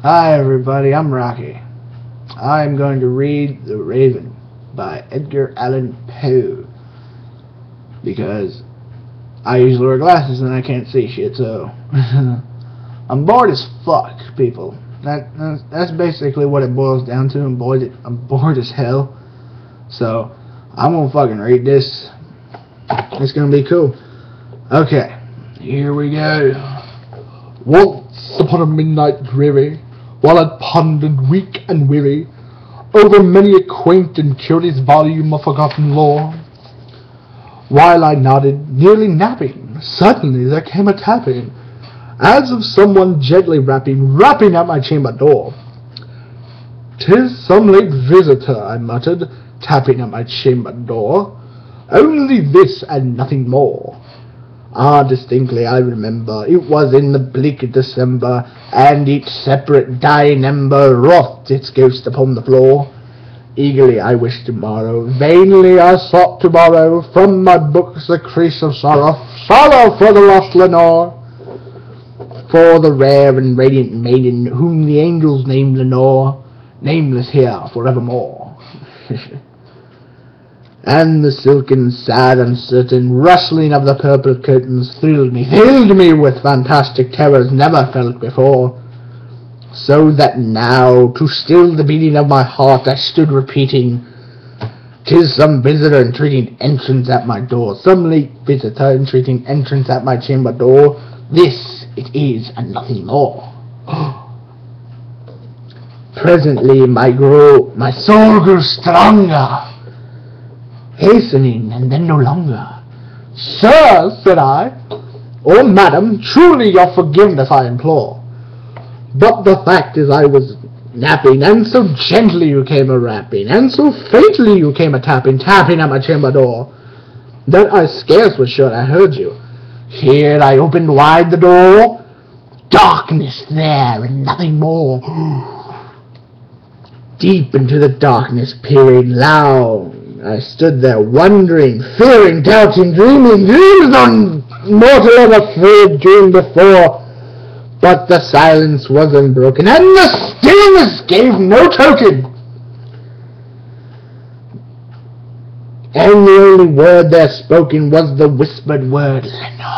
Hi everybody, I'm Rocky. I'm going to read The Raven by Edgar Allan Poe because I usually wear glasses and I can't see shit, so I'm bored as fuck, people. That's basically what it boils down to. I'm bored as hell. So I'm gonna fucking read this. It's gonna be cool. Okay, here we go. Once upon a midnight dreary, while I pondered weak and weary over many a quaint and curious volume of forgotten lore, while I nodded, nearly napping, suddenly there came a tapping, as of someone gently rapping at my chamber door. "'Tis some late visitor," I muttered, tapping at my chamber door. "Only this and nothing more." Ah, distinctly I remember, it was in the bleak December, and each separate dying ember wrought its ghost upon the floor. Eagerly I wished tomorrow, vainly I sought to borrow from my books a crease of sorrow for the lost Lenore, for the rare and radiant maiden whom the angels named Lenore, nameless here forevermore. And the silken, sad, uncertain rustling of the purple curtains filled me with fantastic terrors never felt before, so that now, to still the beating of my heart, I stood repeating, "'Tis some visitor entreating entrance at my door, some late visitor entreating entrance at my chamber door. This it is, and nothing more." Presently my soul grew stronger, hastening, and then no longer. "Sir," said I, "or madam, truly your forgiveness I implore. But the fact is I was napping, and so gently you came a-rapping, and so faintly you came a-tapping at my chamber door, that I scarce was sure I heard you. Here I opened wide the door, darkness there, and nothing more. Deep into the darkness peering loud, I stood there wondering, fearing, doubting, dreaming, dreams none mortal ever feared dreamed before. But the silence was unbroken, and the stillness gave no token. And the only word there spoken was the whispered word, Lenore.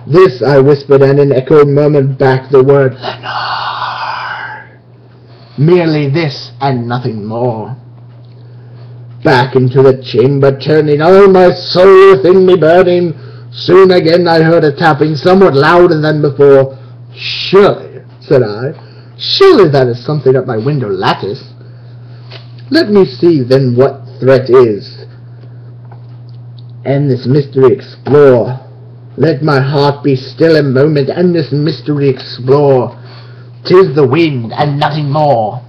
This I whispered, and an echo murmured back the word, Lenore. Merely this and nothing more. Back into the chamber turning, all my soul within me burning, soon again I heard a tapping, somewhat louder than before. "Surely," said I, "surely that is something at my window lattice. Let me see then what threat is, and this mystery explore. Let my heart be still a moment, and this mystery explore. 'Tis the wind, and nothing more."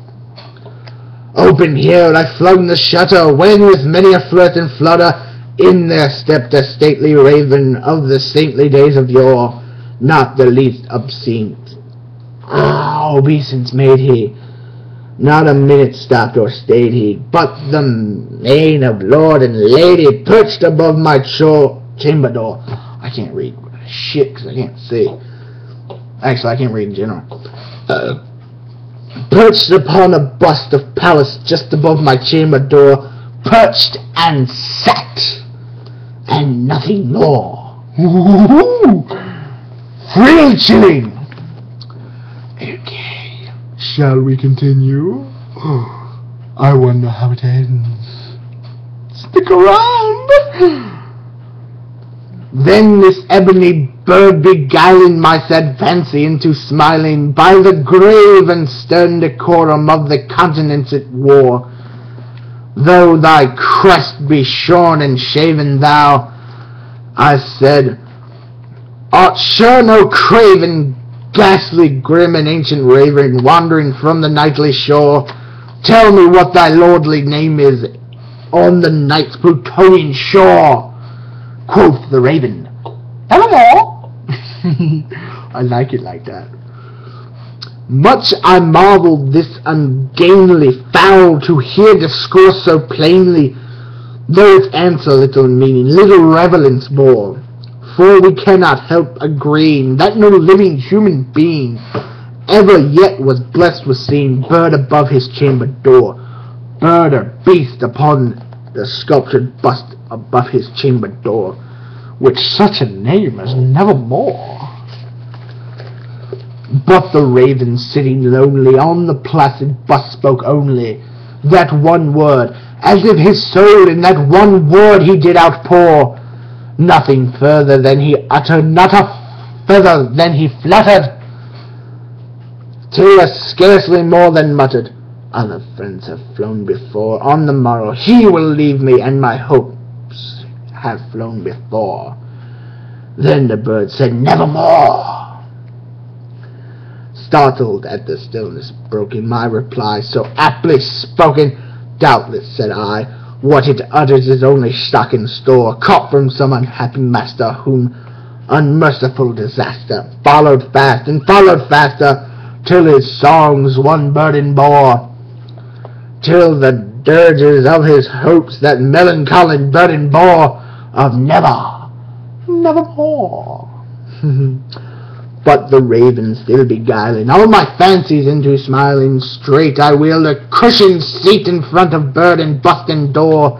Open here I flung the shutter, when with many a flirt and flutter, in there stepped a stately raven of the saintly days of yore, not the least obeisance made he. Not a minute stopped or stayed he, but the mane of lord and lady perched above my chamber door. I can't read shit because I can't see. Actually, I can't read in general. Perched upon a bust of Pallas just above my chamber door, perched and sat, and nothing more. Ooh, thrill chilling. Okay, shall we continue? I wonder how it ends. Stick around. Then this ebony bird beguiling my sad fancy into smiling, by the grave and stern decorum of the continents it wore. "Though thy crest be shorn and shaven, thou," I said, "art sure no craven, ghastly, grim, and ancient raven, wandering from the nightly shore. Tell me what thy lordly name is on the night's Plutonian shore." Quoth the Raven, "Evermore." I like it like that. Much I marveled this ungainly fowl to hear discourse so plainly, though its answer little meaning, little relevance bore. for we cannot help agreeing that no living human being ever yet was blessed with seeing bird above his chamber door, bird or beast upon the sculptured bust above his chamber door, with such a name as Nevermore. But the raven sitting lonely on the placid bust spoke only that one word, as if his soul in that one word he did outpour. Nothing further than he uttered, not a feather than he fluttered, till a scarcely more than muttered, other friends have flown before, on the morrow he will leave me, and my hopes have flown before. Then the bird said, Nevermore. Startled at the stillness broken, my reply so aptly spoken, doubtless, said I, what it utters is only stock and store, caught from some unhappy master, whom unmerciful disaster followed fast and followed faster, till his songs one burden bore, till the dirges of his hopes that melancholy burden bore, of nevermore. But the raven still beguiling all my fancies into smiling, straight I wheeled a cushioned seat in front of bird and bust and door.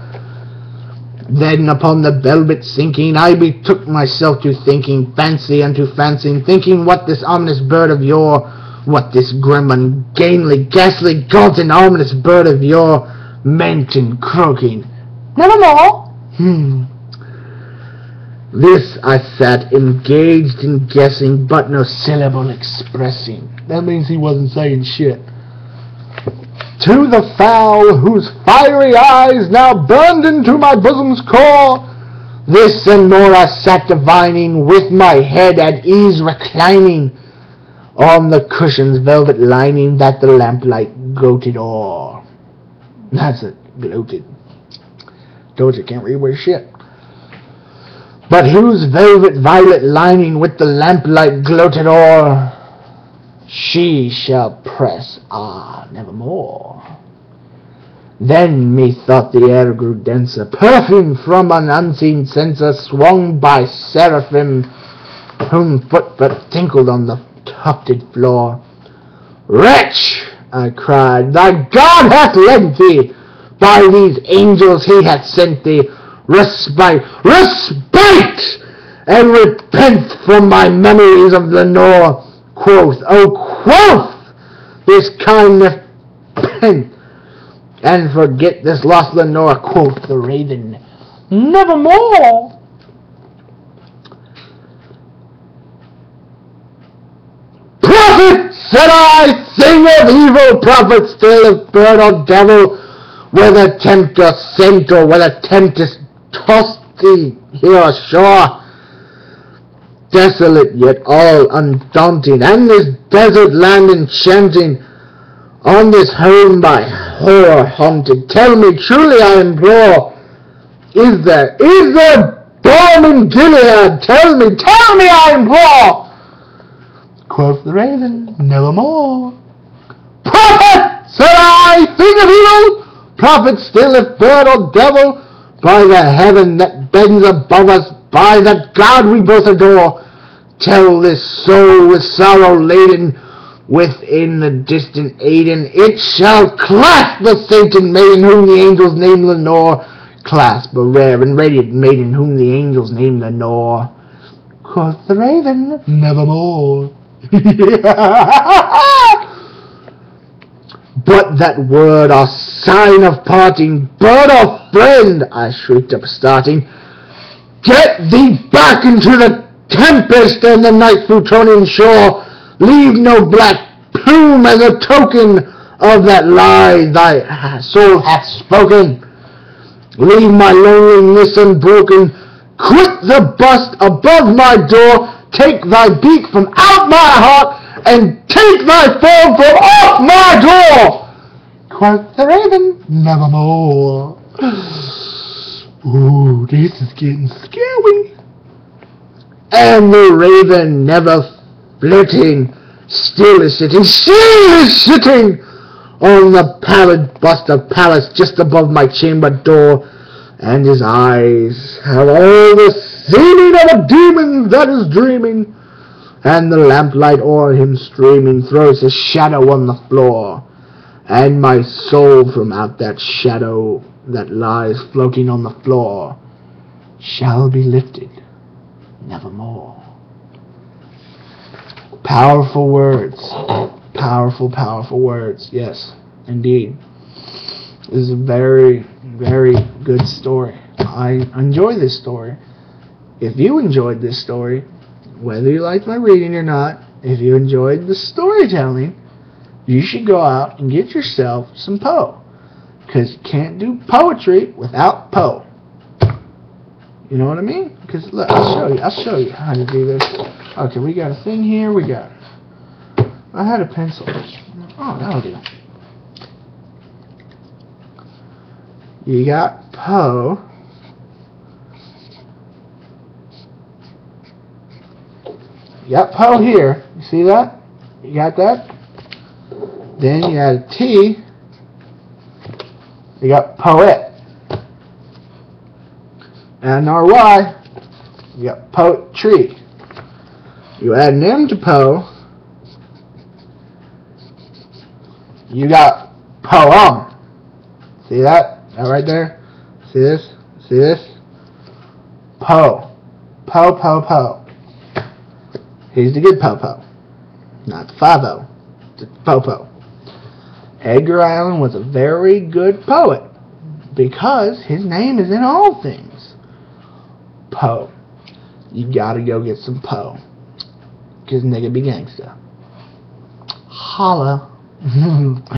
Then upon the velvet sinking, I betook myself to thinking, fancy unto fancying, thinking what this ominous bird of yore, what this grim, ungainly, ghastly, gaunt and ominous bird of yore meant in croaking, Nevermore. This I sat engaged in guessing, but no syllable expressing. That means he wasn't saying shit. To the fowl whose fiery eyes now burned into my bosom's core, this and more I sat divining, with my head at ease reclining on the cushion's velvet lining that the lamplight gloated o'er. That's it, gloated. Told you, can't read worth shit. But whose velvet violet lining with the lamplight gloated o'er, she shall press, nevermore. Then methought the air grew denser, perfumed from an unseen censer, swung by seraphim, whom footsteps tinkled on the tufted floor. Wretch, I cried, thy God hath lent thee, by these angels he hath sent thee, respite, and repent from my memories of Lenore. Quoth, quoth, this kindness pent, and forget this lost Lenore. Quoth the raven, Nevermore. Prophet, said I, sing of evil, prophet still, if bird or devil, whether tempter sent or whether tempest tossed thee here ashore, desolate yet all undaunting, and this desert land enchanting, on this home by horror haunted, tell me truly I implore, is there balm in Gilead? Tell me I implore. Quoth the raven, Nevermore. Prophet, said I, thing of evil, prophet still, if bird or devil, by the heaven that bends above us, by that God we both adore, tell this soul with sorrow laden, within the distant Aden, it shall clasp the sainted maiden whom the angels name Lenore, clasp a rare and radiant maiden whom the angels name Lenore. Quoth the raven, Nevermore. But that word or sign of parting, bird or friend, I shrieked up starting, get thee back into the tempest and the night Plutonian shore, leave no black plume as a token of that lie thy soul hath spoken, leave my loneliness unbroken, quit the bust above my door, take thy beak from out my heart, and take thy form from off my door. Quoth the raven, Nevermore. Ooh, this is getting scary. And the raven, never flitting, still is sitting on the pallid bust of Pallas just above my chamber door, and his eyes have all the seeming of a demon that is dreaming, and the lamplight o'er him streaming throws a shadow on the floor, and my soul from out that shadow that lies floating on the floor shall be lifted nevermore. Powerful words. Powerful, powerful words. Yes, indeed. This is a very, very good story. I enjoy this story. If you enjoyed this story, whether you like my reading or not, if you enjoyed the storytelling, you should go out and get yourself some Poe. Because you can't do poetry without Poe. You know what I mean? Because look, I'll show you how to do this. Okay, we got a thing here. I had a pencil. Oh, that'll do. You got Poe. You got Poe here. You see that? You got that? Then you add a T. You got poet. Add an RY. You got poetry. You add an M to Poe. You got poem. See that? That right there? See this? See this? Poe. Poe, Poe, Poe. He's the good Popo. Not the 5-0. The Popo. Edgar Allan was a very good poet because his name is in all things. Poe. You gotta go get some Poe. Cause nigga be gangsta. Holla.